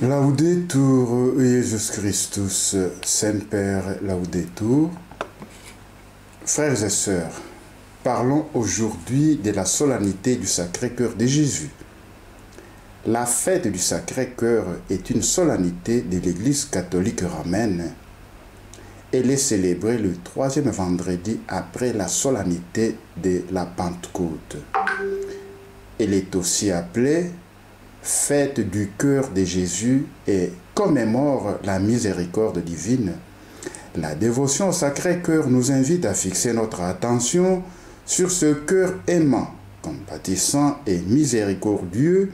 Laudetur Jesus Christus, Semper Laudetur. Frères et sœurs, parlons aujourd'hui de la solennité du Sacré-Cœur de Jésus. La fête du Sacré-Cœur est une solennité de l'Église catholique romaine. Elle est célébrée le troisième vendredi après la solennité de la Pentecôte. Elle est aussi appelée fête du cœur de Jésus et commémore la miséricorde divine. La dévotion au Sacré-Cœur nous invite à fixer notre attention sur ce cœur aimant, compatissant et miséricordieux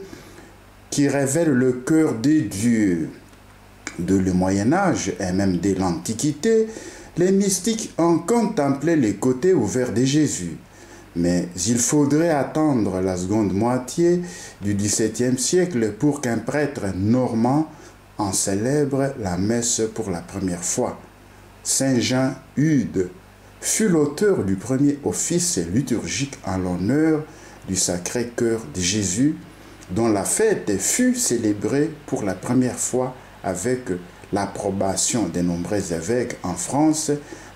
qui révèle le cœur de Dieu. De le Moyen-Âge et même dès l'Antiquité, les mystiques ont contemplé les côtés ouverts de Jésus. Mais il faudrait attendre la seconde moitié du XVIIe siècle pour qu'un prêtre normand en célèbre la messe pour la première fois. Saint Jean Eudes fut l'auteur du premier office liturgique en l'honneur du Sacré-Cœur de Jésus, dont la fête fut célébrée pour la première fois avec l'approbation des nombreux évêques en France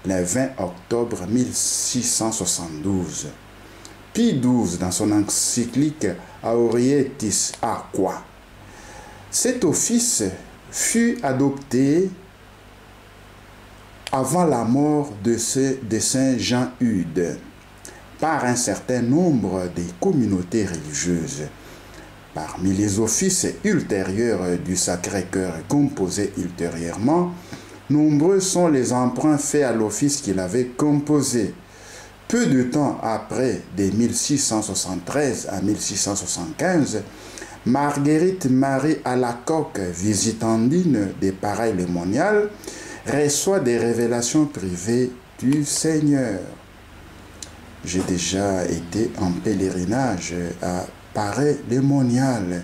le 20 octobre 1672. Pie XII, dans son encyclique Aurietis Aqua. Cet office fut adopté avant la mort de Saint Jean Eudes par un certain nombre de communautés religieuses. Parmi les offices ultérieurs du Sacré-Cœur composés ultérieurement, nombreux sont les emprunts faits à l'office qu'il avait composé. Peu de temps après, de 1673 à 1675, Marguerite Marie Alacoque, visitandine des pareilles lémoniales, reçoit des révélations privées du Seigneur. J'ai déjà été en pèlerinage à Paray-Lémonial.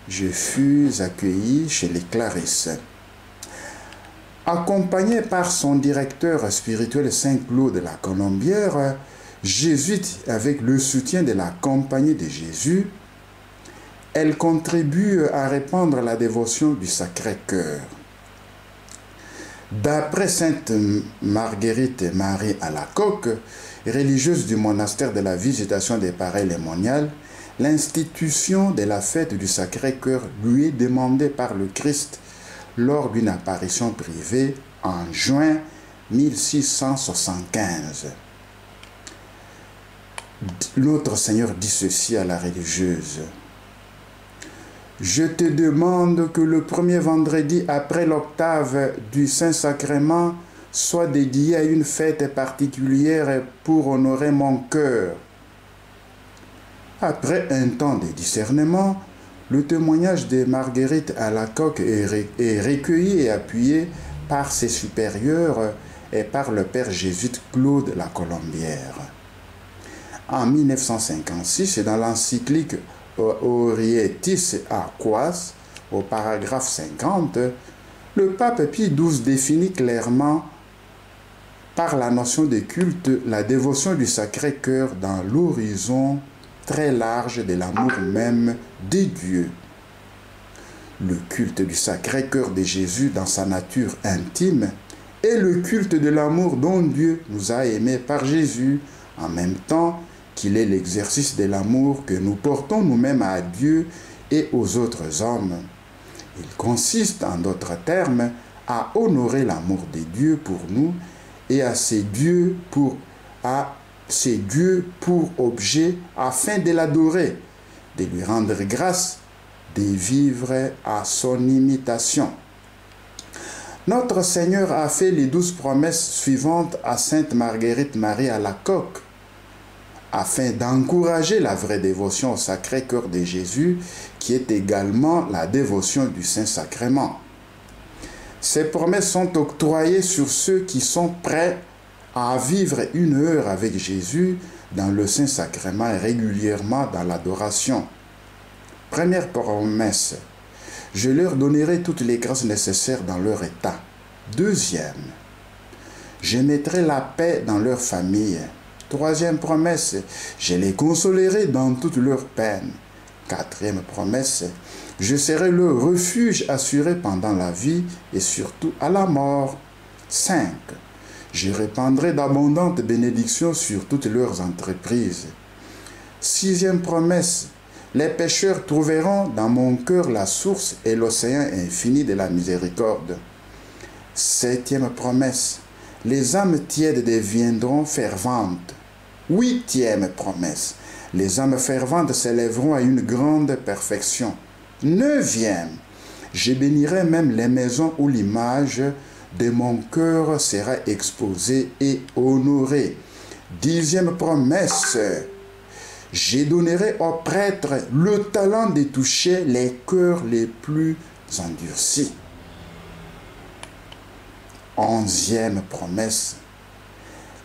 Je fus accueilli chez les Clarisses. Accompagné par son directeur spirituel Saint-Claude de la Colombière, jésuite avec le soutien de la Compagnie de Jésus, elle contribue à répandre la dévotion du Sacré-Cœur. D'après Sainte Marguerite Marie Alacoque, religieuse du monastère de la Visitation des Paray-Lémonial, l'institution de la fête du Sacré-Cœur lui est demandée par le Christ lors d'une apparition privée en juin 1675. Notre Seigneur dit ceci à la religieuse: « Je te demande que le premier vendredi après l'octave du Saint-Sacrement soit dédié à une fête particulière pour honorer mon cœur. » Après un temps de discernement, le témoignage de Marguerite Alacoque est recueilli et appuyé par ses supérieurs et par le père jésuite Claude la Colombière. En 1956, dans l'encyclique Aurietis Aquas, au paragraphe 50, le pape Pie XII définit clairement par la notion de culte la dévotion du Sacré-Cœur dans l'horizon très large de l'amour même de Dieu. Le culte du Sacré-Cœur de Jésus dans sa nature intime est le culte de l'amour dont Dieu nous a aimés par Jésus, en même temps qu'il est l'exercice de l'amour que nous portons nous-mêmes à Dieu et aux autres hommes. Il consiste, en d'autres termes, à honorer l'amour de Dieu pour nous et à ces dieux pour objet afin de l'adorer, de lui rendre grâce, de vivre à son imitation. Notre Seigneur a fait les 12 promesses suivantes à Sainte Marguerite Marie Alacoque, afin d'encourager la vraie dévotion au Sacré-Cœur de Jésus, qui est également la dévotion du Saint-Sacrement. Ces promesses sont octroyées sur ceux qui sont prêts à vivre une heure avec Jésus dans le Saint-Sacrement et régulièrement dans l'adoration. Première promesse: je leur donnerai toutes les grâces nécessaires dans leur état. Deuxième: je mettrai la paix dans leur famille. Troisième promesse: je les consolerai dans toutes leurs peines. Quatrième promesse, je serai le refuge assuré pendant la vie et surtout à la mort. 5. Je répandrai d'abondantes bénédictions sur toutes leurs entreprises. Sixième promesse, les pécheurs trouveront dans mon cœur la source et l'océan infini de la miséricorde. Septième promesse, les âmes tièdes deviendront ferventes. Huitième promesse, les âmes ferventes s'élèveront à une grande perfection. Neuvième, je bénirai même les maisons où l'image de mon cœur sera exposée et honorée. Dixième promesse, je donnerai aux prêtres le talent de toucher les cœurs les plus endurcis. Onzième promesse,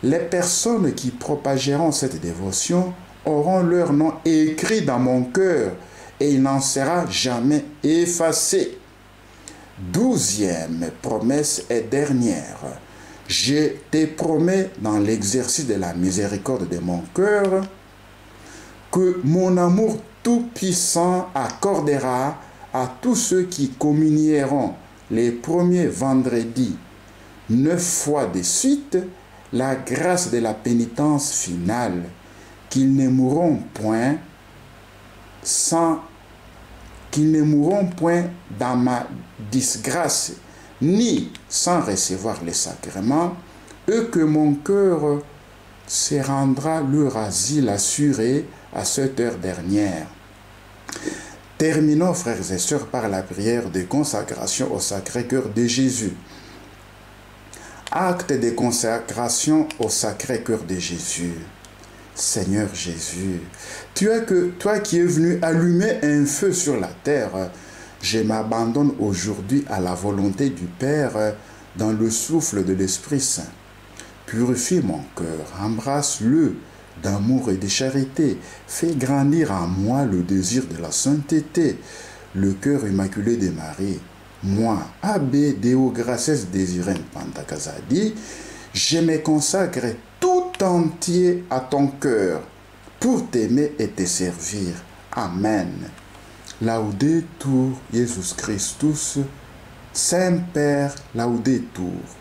les personnes qui propageront cette dévotion auront leur nom écrit dans mon cœur et il n'en sera jamais effacé. Douzième promesse et dernière, je te promets dans l'exercice de la miséricorde de mon cœur que mon amour tout-puissant accordera à tous ceux qui communieront les premiers vendredis 9 fois de suite la grâce de la pénitence finale, qu'ils ne mourront point dans ma disgrâce, ni sans recevoir les sacrements, et que mon cœur se rendra leur asile assuré à cette heure dernière. Terminons, frères et sœurs, par la prière de consécration au Sacré-Cœur de Jésus. Acte de consécration au Sacré-Cœur de Jésus. Seigneur Jésus, toi qui es venu allumer un feu sur la terre, je m'abandonne aujourd'hui à la volonté du Père dans le souffle de l'Esprit Saint. Purifie mon cœur, embrasse-le d'amour et de charité, fais grandir en moi le désir de la sainteté, le cœur immaculé de Marie. Moi, Abbé Deo Graces Désirem Pantakazadi, je me consacre tout entier à ton cœur pour t'aimer et te servir. Amen. Laudetur Jesus Christus, Semper Laudetur.